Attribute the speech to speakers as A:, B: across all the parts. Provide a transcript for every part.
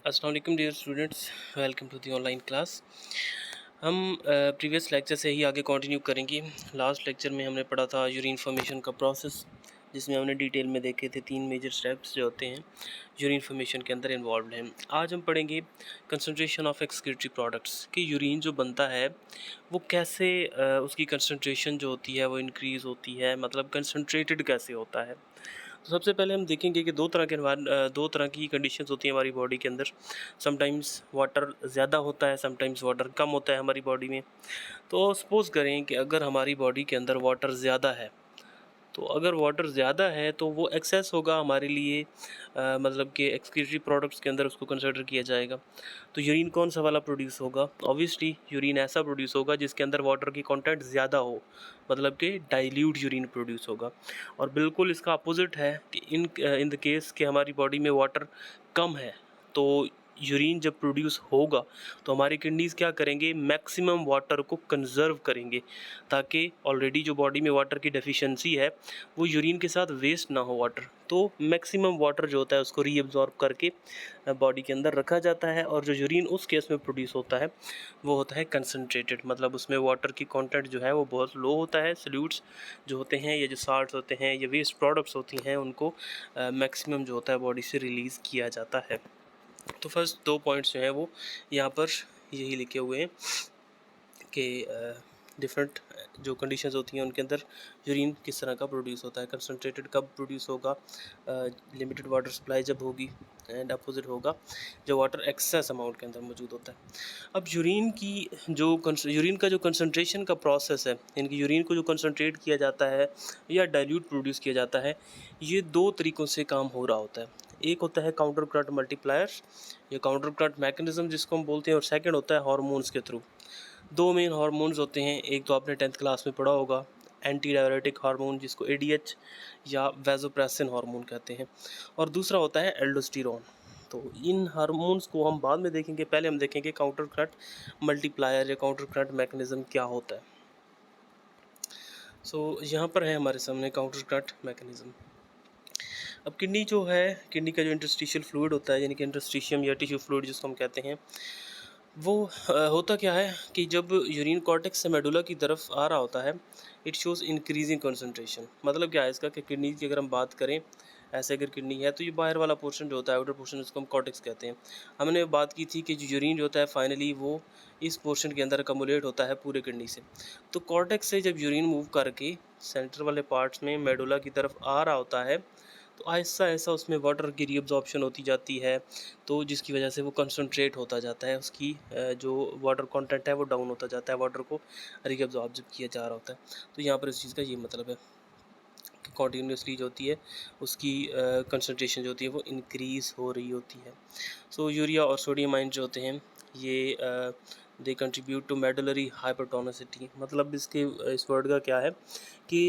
A: अस्सलाम वालेकुम dear students, welcome to the online class. हम प्रीवियस लेक्चर से ही आगे कंटिन्यू करेंगे। लास्ट लेक्चर में हमने पढ़ा था यूरिन फॉर्मेशन का प्रोसेस, जिसमें हमने डिटेल में देखे थे 3 मेजर स्टेप्स जो होते हैं यूरिन फॉर्मेशन के अंदर इन्वॉल्व हैं। आज हम पढ़ेंगे कंसंट्रेशन ऑफ एक्सक्रीटरी प्रोडक्ट्स कि यूरिन जो बनता है वो कैसे उसकी कंसंट्रेशन जो होती है वो इंक्रीज़ होती है, मतलब कंसंट्रेटेड कैसे होता है। तो सबसे पहले हम देखेंगे कि दो तरह की कंडीशंस होती हैं हमारी बॉडी के अंदर। समटाइम्स वाटर ज़्यादा होता है, समटाइम्स वाटर कम होता है हमारी बॉडी में। तो सपोज़ करें कि अगर हमारी बॉडी के अंदर वाटर ज़्यादा है, तो अगर वाटर ज़्यादा है तो वो एक्सेस होगा हमारे लिए, मतलब कि एक्सक्रीटरी प्रोडक्ट्स के अंदर उसको कंसिडर किया जाएगा। तो यूरिन कौन सा वाला प्रोड्यूस होगा? ऑब्वियसली यूरिन ऐसा प्रोड्यूस होगा जिसके अंदर वाटर की कंटेंट ज़्यादा हो, मतलब कि डाइल्यूट यूरिन प्रोड्यूस होगा। और बिल्कुल इसका अपोजिट है कि इन द केस कि हमारी बॉडी में वाटर कम है, तो यूरिन जब प्रोड्यूस होगा तो हमारी किडनीज़ क्या करेंगे, मैक्सिमम वाटर को कंज़र्व करेंगे, ताकि ऑलरेडी जो बॉडी में वाटर की डेफिशिएंसी है वो यूरिन के साथ वेस्ट ना हो वाटर। तो मैक्सिमम वाटर जो होता है उसको रीअब्जॉर्ब करके बॉडी के अंदर रखा जाता है, और जो यूरिन उस केस में प्रोड्यूस होता है वो होता है कंसनट्रेटेड, मतलब उसमें वाटर की कंटेंट जो है वो बहुत लो होता है। सॉल्यूट्स जो होते हैं, ये जो साल्ट्स होते हैं, ये वेस्ट प्रोडक्ट्स होती हैं, उनको मैक्सिमम जो होता है बॉडी से रिलीज़ किया जाता है। तो फर्स्ट 2 पॉइंट्स जो हैं वो यहाँ पर यही लिखे हुए हैं कि डिफरेंट जो कंडीशंस होती हैं उनके अंदर यूरिन किस तरह का प्रोड्यूस होता है, कंसनट्रेटेड कब प्रोड्यूस होगा, लिमिटेड वाटर सप्लाई जब होगी, एंड अपोजिट होगा जो वाटर एक्सेस अमाउंट के अंदर मौजूद होता है। अब यूरिन का जो कंसनट्रेशन का प्रोसेस है, यानी कि यूरिन को जो कंसनट्रेट किया जाता है या डाइल्यूट प्रोड्यूस किया जाता है, ये 2 तरीक़ों से काम हो रहा होता है। एक होता है काउंटर करंट मल्टीप्लायर या काउंटर करंट मैकेनिज़्म जिसको हम बोलते हैं, और सेकंड होता है हार्मोन्स के थ्रू। 2 मेन हार्मोन्स होते हैं। एक तो आपने 10th क्लास में पढ़ा होगा, एंटी डाययूरेटिक हार्मोन जिसको एडीएच या वैसोप्रेसिन हार्मोन कहते हैं, और दूसरा होता है एल्डोस्टेरोन। तो इन हार्मोन्स को हम बाद में देखेंगे, पहले हम देखेंगे काउंटर करंट मल्टीप्लायर या काउंटर करंट मैकेनिज़्म क्या होता है। यहाँ पर है हमारे सामने काउंटर करंट मैकेनिज़्म। अब किडनी जो है, किडनी का जो इंटरस्टिशियल फ्लूइड होता है, यानी कि इंटरस्टिशियम या टिश्यू फ्लूइड जिसको हम कहते हैं, वो होता क्या है कि जब यूरिन कॉर्टेक्स से मेडुला की तरफ आ रहा होता है, इट शोज़ इंक्रीजिंग कंसंट्रेशन। मतलब क्या है इसका कि किडनी की अगर हम बात करें, ऐसे अगर किडनी है तो ये बाहर वाला पोर्शन जो होता है, आउटर पोर्शन, उसको हम कॉर्टेक्स कहते हैं। हमने बात की थी कि जो यूरिन जो होता है फाइनली वो इस पोर्शन के अंदर अकमुलेट होता है पूरे किडनी से। तो कॉर्टेक्स से जब यूरिन मूव करके सेंटर वाले पार्ट्स में मेडुला की तरफ आ रहा होता है, तो आहिस्ता आहिस्ता उसमें वाटर की रीअब्जॉर्प्शन होती जाती है, तो जिसकी वजह से वो कंसंट्रेट होता जाता है, उसकी जो वाटर कंटेंट है वो डाउन होता जाता है, वाटर को रीअब्जॉर्ब जब किया जा रहा होता है। तो यहाँ पर इस चीज़ का ये मतलब है कि कॉन्टीन्यूसली जो होती है उसकी कंसंट्रेशन जो होती है वो इंक्रीज़ हो रही होती है। यूरिया और सोडियम आयन जो होते हैं ये दे कंट्रीब्यूट टू मेडुलरी हाइपरटोनिसिटी। मतलब इस वर्ड का क्या है कि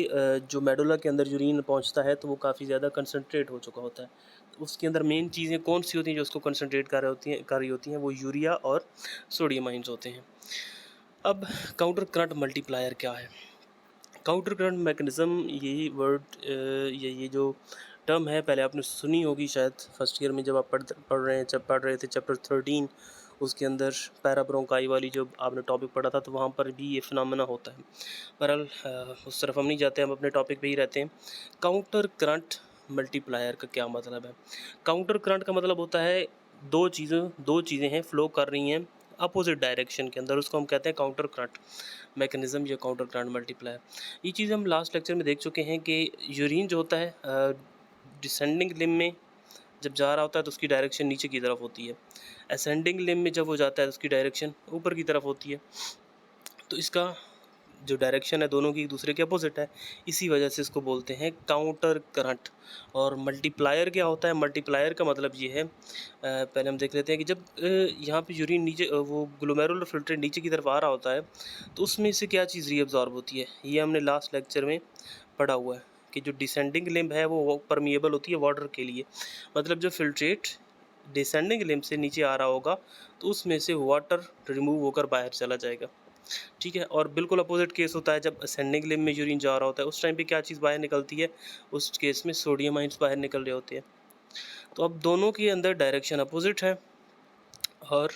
A: जो मेडुला के अंदर यूरिन पहुंचता है तो वो काफ़ी ज़्यादा कंसंट्रेट हो चुका होता है। तो उसके अंदर मेन चीज़ें कौन सी होती हैं जो उसको कंसंट्रेट कर रही होती हैं, वो यूरिया और सोडियम आयन्स होते हैं। अब काउंटर करंट मल्टीप्लायर क्या है? काउंटर करंट मैकेनिज़्म, यही वर्ड, ये जो टर्म है पहले आपने सुनी होगी शायद फर्स्ट ईयर में जब आप पढ़ रहे थे चैप्टर 13, उसके अंदर पैराब्रोंकाई वाली जो आपने टॉपिक पढ़ा था, तो वहाँ पर भी ये फिनोमेना होता है। बहरहाल उस तरफ हम नहीं जाते, हम अपने टॉपिक पे ही रहते हैं। काउंटर करंट मल्टीप्लायर का क्या मतलब है? काउंटर करंट का मतलब होता है दो चीज़ें हैं फ्लो कर रही हैं अपोजिट डायरेक्शन के अंदर, उसको हम कहते हैं काउंटर करंट मैकेनिज़्म या काउंटर करंट मल्टीप्लायर। ये चीज़ हम लास्ट लेक्चर में देख चुके हैं कि यूरिन जो होता है डिसेंडिंग लिम्ब में जब जा रहा होता है तो उसकी डायरेक्शन नीचे की तरफ होती है, असेंडिंग लिम्ब में जब वो जाता है तो उसकी डायरेक्शन ऊपर की तरफ होती है। तो इसका जो डायरेक्शन है दोनों की एक दूसरे के अपोजिट है, इसी वजह से इसको बोलते हैं काउंटर करंट। और मल्टीप्लायर क्या होता है? मल्टीप्लायर का मतलब ये है, पहले हम देख लेते हैं कि जब यहाँ पे यूरिन नीचे वो ग्लोमेरुलर फिल्ट्रेट नीचे की तरफ आ रहा होता है तो उसमें से क्या चीज़ रीअब्जॉर्ब होती है, ये हमने लास्ट लेक्चर में पढ़ा हुआ है कि जो डिसेंडिंग लिम्ब है वो परमिएबल होती है वाटर के लिए। मतलब जब फिल्ट्रेट डिसेंडिंग लिम्ब से नीचे आ रहा होगा तो उसमें से वाटर रिमूव होकर बाहर चला जाएगा, ठीक है। और बिल्कुल अपोजिट केस होता है जब असेंडिंग लिम्ब में यूरिन जा रहा होता है, उस टाइम पे क्या चीज़ बाहर निकलती है? उस केस में सोडियम आयन्स बाहर निकल रहे होते हैं। तो अब दोनों के अंदर डायरेक्शन अपोजिट है, और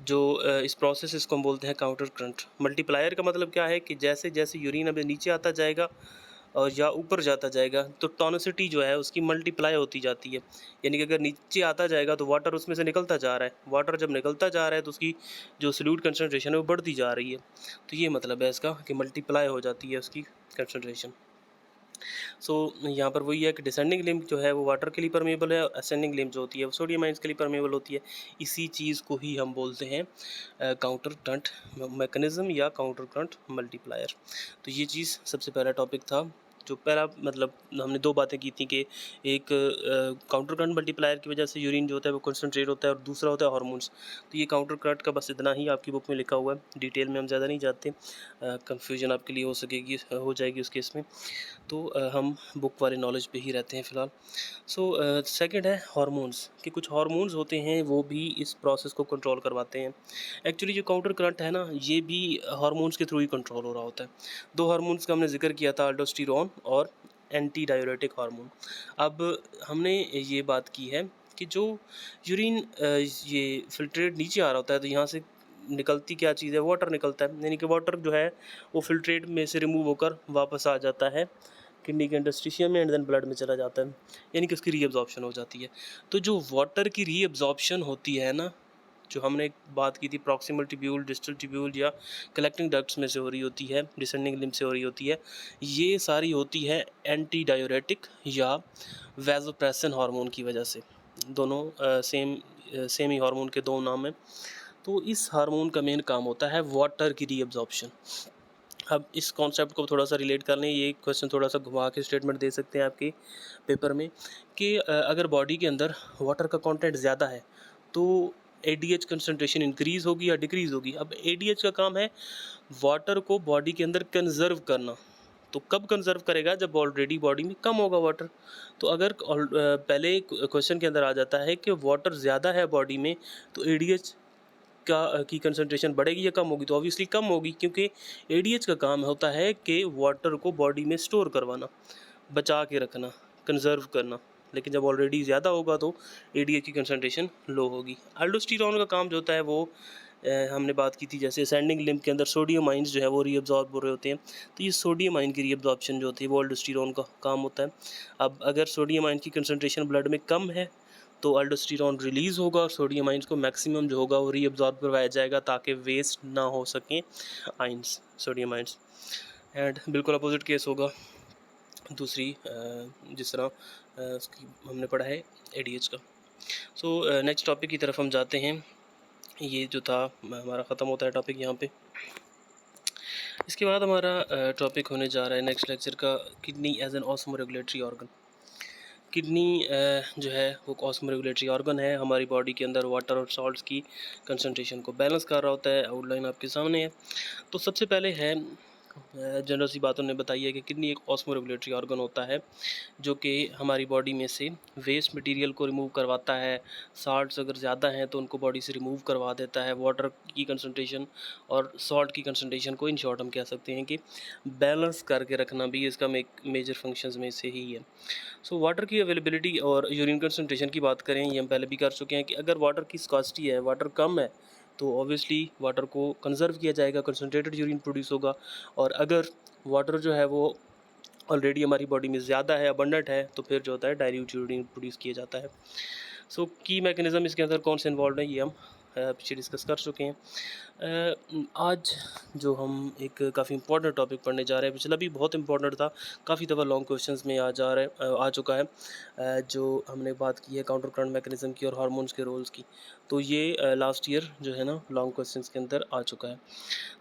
A: जो इस प्रोसेस इसको हम बोलते हैं काउंटर करंट। मल्टीप्लायर का मतलब क्या है कि जैसे जैसे यूरिन अब नीचे आता जाएगा और या ऊपर जाता जाएगा तो टोनिसिटी जो है उसकी मल्टीप्लाई होती जाती है। यानी कि अगर नीचे आता जाएगा तो वाटर उसमें से निकलता जा रहा है, वाटर जब निकलता जा रहा है तो उसकी जो सॉल्यूट कंसंट्रेशन है वो बढ़ती जा रही है। तो ये मतलब है इसका कि मल्टीप्लाई हो जाती है उसकी कंसंट्रेशन। सो यहाँ पर वही है कि डिसेंडिंग लिम्ब जो है वो वाटर के लिए परमेबल है और असेंडिंग लिम्ब जो होती है वो सोडियम आयंस के लिए परमेबल होती है। इसी चीज़ को ही हम बोलते हैं काउंटर करंट मैकेनिज्म या काउंटर करंट मल्टीप्लायर। तो ये चीज़ सबसे पहला टॉपिक था। जो पहला मतलब हमने दो बातें की थी कि एक काउंटर करंट मल्टीप्लायर की वजह से यूरिन जो होता है वो कंसंट्रेट होता है और दूसरा होता है हार्मोन्स। तो ये काउंटर करंट का बस इतना ही आपकी बुक में लिखा हुआ है, डिटेल में हम ज़्यादा नहीं जाते, कन्फ्यूजन आपके लिए हो जाएगी उस केस में। तो हम बुक वाले नॉलेज पे ही रहते हैं फ़िलहाल। सो सेकंड है हार्मोन्स, कि कुछ हार्मोन्स होते हैं वो भी इस प्रोसेस को कंट्रोल करवाते हैं। एक्चुअली जो काउंटर करंट है ना ये भी हार्मोन्स के थ्रू ही कंट्रोल हो रहा होता है। दो हार्मोन्स का हमने जिक्र किया था, अल्डोस्टेरोन और एंटी डाययूरेटिक हार्मोन। अब हमने ये बात की है कि जो यूरिन ये फिल्ट्रेट नीचे आ रहा होता है तो यहाँ से निकलती क्या चीज़ है, वाटर निकलता है। यानी कि वाटर जो है वो फिल्ट्रेट में से रिमूव होकर वापस आ जाता है किडनी के इंटरस्टिशियम में एंड देन ब्लड में चला जाता है, यानी कि उसकी रीअब्जॉर्प्शन हो जाती है। तो जो वाटर की रीअब्जॉर्प्शन होती है ना, जो हमने बात की थी प्रॉक्सिमल ट्यूब्यूल, डिस्टल ट्यूब्यूल या कलेक्टिंग डक्ट्स में से हो रही होती है, डिसेंडिंग लिम्ब से हो रही होती है, ये सारी होती है एंटी डायूरेटिक या वैसोप्रेसिन हार्मोन की वजह से। दोनों सेम ही हार्मोन के दो नाम हैं। तो इस हार्मोन का मेन काम होता है वाटर की रीअब्जॉर्प्शन। अब इस कॉन्सेप्ट को थोड़ा सा रिलेट कर लें, ये क्वेश्चन थोड़ा सा घुमा के स्टेटमेंट दे सकते हैं आपके पेपर में कि अगर बॉडी के अंदर वाटर का कंटेंट ज़्यादा है तो एडीएच कंसंट्रेशन इंक्रीज़ होगी या डिक्रीज़ होगी। अब एडीएच का काम है वाटर को बॉडी के अंदर कंजर्व करना। तो कब कंजर्व करेगा, जब ऑलरेडी बॉडी में कम होगा वाटर। तो अगर पहले क्वेश्चन के अंदर आ जाता है कि वाटर ज़्यादा है बॉडी में तो एडीएच की कंसंट्रेशन बढ़ेगी या कम होगी, तो ऑब्वियसली कम होगी, क्योंकि एडीएच का काम होता है कि वाटर को बॉडी में स्टोर करवाना, बचा के रखना, कंजर्व करना। लेकिन जब ऑलरेडी ज़्यादा होगा तो एडीएच की कंसंट्रेशन लो होगी। अल्डोस्टेरोन का काम जो होता है वो हमने बात की थी, जैसे असेंडिंग लिम्ब के अंदर सोडियम आइंस जो है वो रीअब्जॉर्ब हो रहे होते हैं, तो ये सोडियम आइन की रीअब्जॉर्प्शन जो होती है वो अल्डोस्टेरोन का काम होता है। अब अगर सोडियम आइन की कंसंट्रेशन ब्लड में कम है तो अल्डोस्टेरोन रिलीज़ होगा और सोडियम आइंस को मैक्सिमम जो होगा वो रीअब्जॉर्ब करवाया जाएगा ताकि वेस्ट ना हो सकें आइंस, सोडियम आइंस। एंड बिल्कुल अपोजिट केस होगा दूसरी जिस तरह उसकी हमने पढ़ा है एडीएच का। सो नेक्स्ट टॉपिक की तरफ हम जाते हैं। ये जो था हमारा ख़त्म होता है टॉपिक यहाँ पे। इसके बाद हमारा टॉपिक होने जा रहा है नेक्स्ट लेक्चर का, kidney as an osmoregulatory organ. Kidney जो है वो ऑस्मो रेगुलेटरी ऑर्गन है, हमारी बॉडी के अंदर वाटर और सॉल्ट्स की कंसंट्रेशन को बैलेंस कर रहा होता है। आउटलाइन आपके सामने है। तो सबसे पहले है जनरल सी बात उन्होंने बताई है कि किडनी एक ऑस्मो रेगुलेटरी ऑर्गन होता है जो कि हमारी बॉडी में से वेस्ट मटेरियल को रिमूव करवाता है। साल्ट्स अगर ज़्यादा हैं तो उनको बॉडी से रिमूव करवा देता है। वाटर की कंसंट्रेशन और सॉल्ट की कंसंट्रेशन को इन शॉर्ट हम कह सकते हैं कि बैलेंस करके रखना भी इसका मेजर फंक्शंस में से ही है। सो वाटर की अवेलेबिलिटी और यूरिन कंसंट्रेशन की बात करें, ये हम पहले भी कर चुके हैं कि अगर वाटर की स्कार्सिटी है, वाटर कम है, तो ऑब्वियसली वाटर को कंजर्व किया जाएगा, कंसंट्रेटेड यूरिन प्रोड्यूस होगा। और अगर वाटर जो है वो ऑलरेडी हमारी बॉडी में ज़्यादा है, अबंडेंट है, तो फिर जो होता है डाइल्यूट यूरिन प्रोड्यूस किया जाता है। सो की मैकेनिज़्म इसके अंदर कौन से इन्वॉल्व है ये हम पीछे डिस्कस कर चुके हैं। आज जो हम एक काफ़ी इंपॉर्टेंट टॉपिक पढ़ने जा रहे हैं, पिछला भी बहुत इंपॉर्टेंट था, काफ़ी दफ़ा लॉन्ग क्वेश्चंस में आ चुका है। जो हमने बात की है काउंटर करंट मैकेनिज़्म की और हार्मोन्स के रोल्स की, तो ये लास्ट ईयर जो है ना लॉन्ग क्वेश्चंस के अंदर आ चुका है।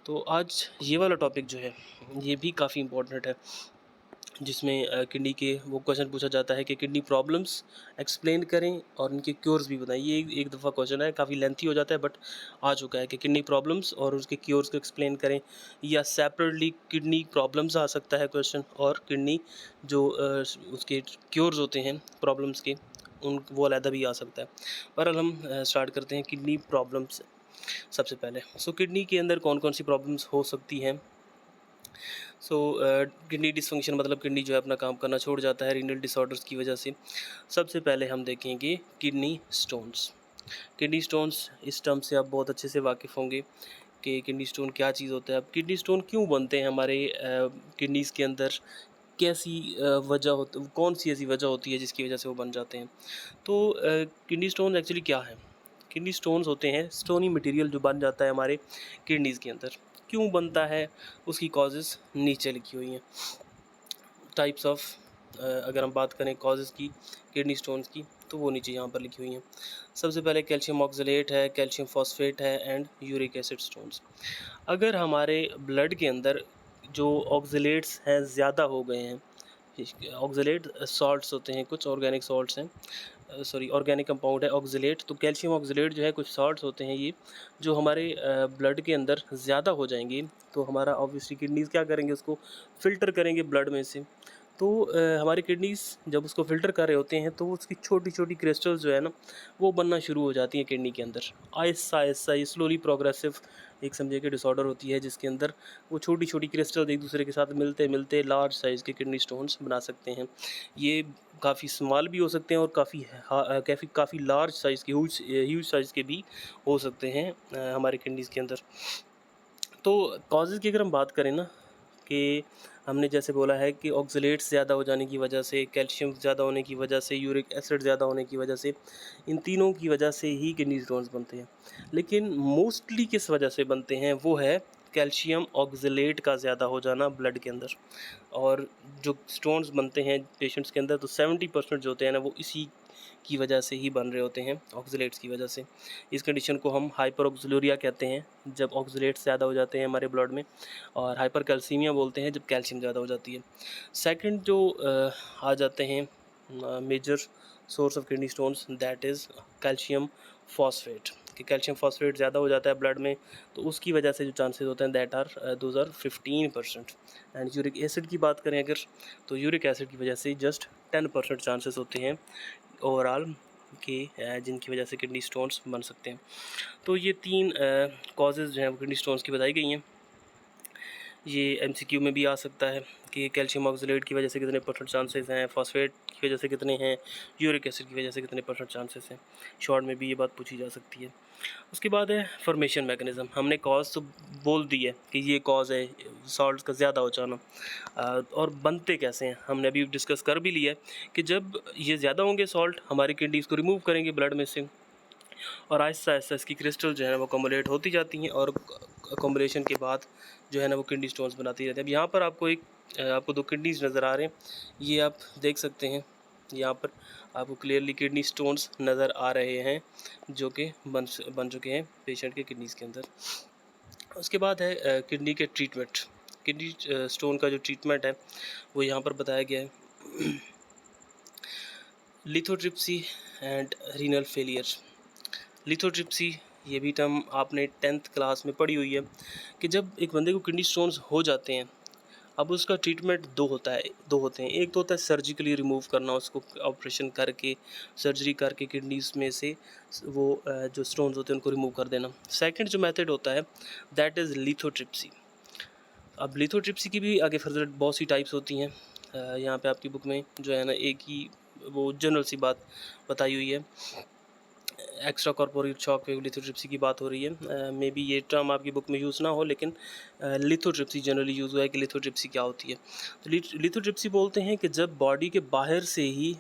A: तो आज ये वाला टॉपिक जो है ये भी काफ़ी इंपॉर्टेंट है, जिसमें किडनी के वो क्वेश्चन पूछा जाता है कि किडनी प्रॉब्लम्स एक्सप्लेन करें और उनके क्योर्स भी बताएं। ये एक दफ़ा क्वेश्चन है, काफ़ी लेंथी हो जाता है बट आ चुका है कि किडनी प्रॉब्लम्स और उसके क्योर्स को एक्सप्लेन करें, या सेपरेटली किडनी प्रॉब्लम्स आ सकता है क्वेश्चन, और किडनी जो उसके क्योर्स होते हैं प्रॉब्लम्स के उन वो अलहदा भी आ सकता है। पर हम स्टार्ट करते हैं किडनी प्रॉब्लम्स सबसे पहले। सो किडनी के अंदर कौन कौन सी प्रॉब्लम्स हो सकती हैं। सो किडनी डिसफंक्शन मतलब किडनी जो है अपना काम करना छोड़ जाता है रीनल डिसऑर्डर्स की वजह से। सबसे पहले हम देखेंगे किडनी स्टोन्स। किडनी स्टोन्स, इस टर्म से आप बहुत अच्छे से वाकिफ़ होंगे कि किडनी स्टोन क्या चीज़ होता है। अब किडनी स्टोन क्यों बनते हैं हमारे किडनीज़ के अंदर, कैसी वजह कौन सी ऐसी वजह होती है जिसकी वजह से वो बन जाते हैं। तो किडनी स्टोन एक्चुअली क्या है? किडनी स्टोन्स होते हैं स्टोनी मटेरियल जो बन जाता है हमारे किडनीज़ के अंदर। क्यों बनता है, उसकी कॉजेज़ नीचे लिखी हुई हैं। टाइप्स ऑफ अगर हम बात करें कॉजेज़ की किडनी स्टोन्स की, तो वो नीचे यहाँ पर लिखी हुई हैं। सबसे पहले कैल्शियम ऑक्सलेट है, कैल्शियम फॉस्फेट है एंड यूरिक एसिड स्टोन्स। अगर हमारे ब्लड के अंदर जो ऑक्सलेट्स हैं ज़्यादा हो गए हैं, ऑक्सलेट सॉल्ट्स होते हैं, कुछ ऑर्गेनिक सॉल्ट्स हैं, सॉरी ऑर्गेनिक कंपाउंड है ऑक्सलेट, तो कैल्शियम ऑक्सलेट जो है कुछ सॉल्ट्स होते हैं ये, जो हमारे ब्लड के अंदर ज़्यादा हो जाएंगे, तो हमारा ऑब्वियसली किडनीज़ क्या करेंगे, उसको फ़िल्टर करेंगे ब्लड में से। तो हमारी किडनीज़ जब उसको फ़िल्टर कर रहे होते हैं तो उसकी छोटी छोटी क्रिस्टल्स जो है ना, वो बनना शुरू हो जाती हैं किडनी के अंदर। आहिस्ता आहिस्ता ये स्लोली प्रोग्रेसिव एक समझिए कि डिसऑर्डर होती है, जिसके अंदर वो छोटी छोटी क्रिस्टल्स एक दूसरे के साथ मिलते मिलते लार्ज साइज़ के किडनी स्टोन्स बना सकते हैं। ये काफ़ी स्मॉल भी हो सकते हैं और काफ़ी लार्ज साइज़ के ह्यूज साइज़ के भी हो सकते हैं हमारे किडनीज़ के अंदर। तो कॉजेज़ की अगर हम बात करें ना, कि हमने जैसे बोला है कि ऑक्सलेट्स ज़्यादा हो जाने की वजह से, कैल्शियम ज़्यादा होने की वजह से, यूरिक एसिड ज़्यादा होने की वजह से, इन तीनों की वजह से ही किडनी स्टोन्स बनते हैं। लेकिन मोस्टली किस वजह से बनते हैं, वो है कैल्शियम ऑक्सलेट का ज़्यादा हो जाना ब्लड के अंदर। और जो स्टोन्स बनते हैं पेशेंट्स के अंदर, तो 70% जो होते हैं ना, वो इसी की वजह से ही बन रहे होते हैं, ऑक्सलेट्स की वजह से। इस कंडीशन को हम हाइपर ऑक्सलूरिया कहते हैं, जब ऑक्सलेट्स ज़्यादा हो जाते हैं हमारे ब्लड में, और हाइपर कैल्सीमिया बोलते हैं जब कैल्शियम ज़्यादा हो जाती है। सेकंड जो आ जाते हैं major source of kidney stones, that is calcium phosphate, कि कैल्शियम फॉस्फेट ज़्यादा हो जाता है ब्लड में, तो उसकी वजह से जो चांसेस होते हैं that are those are 15%। And uric acid की बात करें अगर, तो यूरिक एसिड की वजह से जस्ट 10% चांसेस होते हैं ओवरऑल कि जिनकी वजह से किडनी स्टोन्स बन सकते हैं। तो ये 3 कॉजेज़ जो हैं वो किडनी स्टोन्स की बताई गई हैं। ये एमसीक्यू में भी आ सकता है कि कैल्शियम ऑक्सलेट की वजह से कितने परसेंट चांसेस हैं, फॉस्फेट की वजह से कितने हैं, यूरिक एसिड की वजह से कितने परसेंट चांसेस हैं। शॉर्ट में भी ये बात पूछी जा सकती है। उसके बाद है फॉर्मेशन मैकेनिज़्म। हमने कॉज तो बोल दी है कि ये कॉज है सॉल्ट का ज़्यादा हो जाना, और बनते कैसे हैं हमने अभी डिस्कस कर भी लिया है कि जब ये ज़्यादा होंगे सॉल्ट, हमारी किडनी इसको रिमूव करेंगे ब्लड में से, और आहिस्ता आहिस्ता इसकी क्रिस्टल जो है ना वो कम्युलेट होती जाती हैं, और कम्युलेशन के बाद जो है ना वो किडनी स्टोन्स बनाती रहती है। अब यहाँ पर आपको 2 किडनीज नज़र आ रहे हैं, ये आप देख सकते हैं। यहाँ पर आपको क्लियरली किडनी स्टोन्स नज़र आ रहे हैं, जो कि बन चुके हैं पेशेंट के किडनीज़ के अंदर। उसके बाद है किडनी के ट्रीटमेंट। किडनी स्टोन का जो ट्रीटमेंट है वो यहाँ पर बताया गया है। Lithotripsy and renal failure. Lithotripsy, ये भी टर्म आपने 10th क्लास में पढ़ी हुई है, कि जब एक बंदे को किडनी स्टोन्स हो जाते हैं, अब उसका ट्रीटमेंट दो होते हैं। एक तो होता है सर्जिकली रिमूव करना, उसको ऑपरेशन करके, सर्जरी करके किडनीज़ में से वो जो स्टोन्स होते हैं उनको रिमूव कर देना। सेकंड जो मेथड होता है दैट इज़ लिथोट्रिप्सी। अब लिथोट्रिप्सी की भी आगे फर्दर बहुत सी टाइप्स होती हैं। यहाँ पे आपकी बुक में जो है ना एक ही वो जनरल सी बात बताई हुई है, extra corporate shock wave lithotripsy की बात हो रही है। मे बी ये टर्म आपकी बुक में यूज़ ना हो, लेकिन लिथोट्रिप्सी जनरली यूज़ हुआ है कि लिथोट्रिप्सी क्या होती है। तो लिथोट्रिप्सी बोलते हैं कि जब बॉडी के बाहर से ही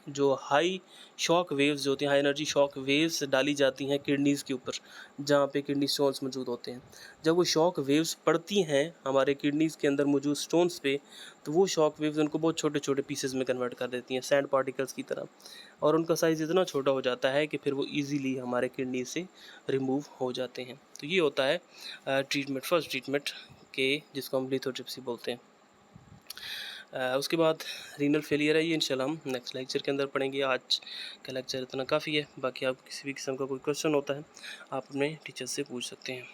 A: जो हाई शॉक वेव्स जो होती हैं, हाई एनर्जी शॉक वेव्स डाली जाती हैं किडनीज़ के ऊपर, जहाँ पे किडनी स्टोन्स मौजूद होते हैं। जब वो शॉक वेव्स पड़ती हैं हमारे किडनीज़ के अंदर मौजूद स्टोन्स पे, तो वो शॉक वेव्स उनको बहुत छोटे छोटे पीसेस में कन्वर्ट कर देती हैं, सैंड पार्टिकल्स की तरह, और उनका साइज़ इतना छोटा हो जाता है कि फिर वो ईज़िली हमारे किडनी से रिमूव हो जाते हैं। तो ये होता है ट्रीटमेंट, फर्स्ट ट्रीटमेंट के, जिसको हम लिथोट्रिप्सी बोलते हैं। उसके बाद रीनल फेलियर है, ये इंशाल्लाह हम नेक्स्ट लेक्चर के अंदर पढ़ेंगे। आज का लेक्चर इतना काफ़ी है, बाकी आप किसी भी किस्म का कोई क्वेश्चन होता है आप अपने टीचर से पूछ सकते हैं।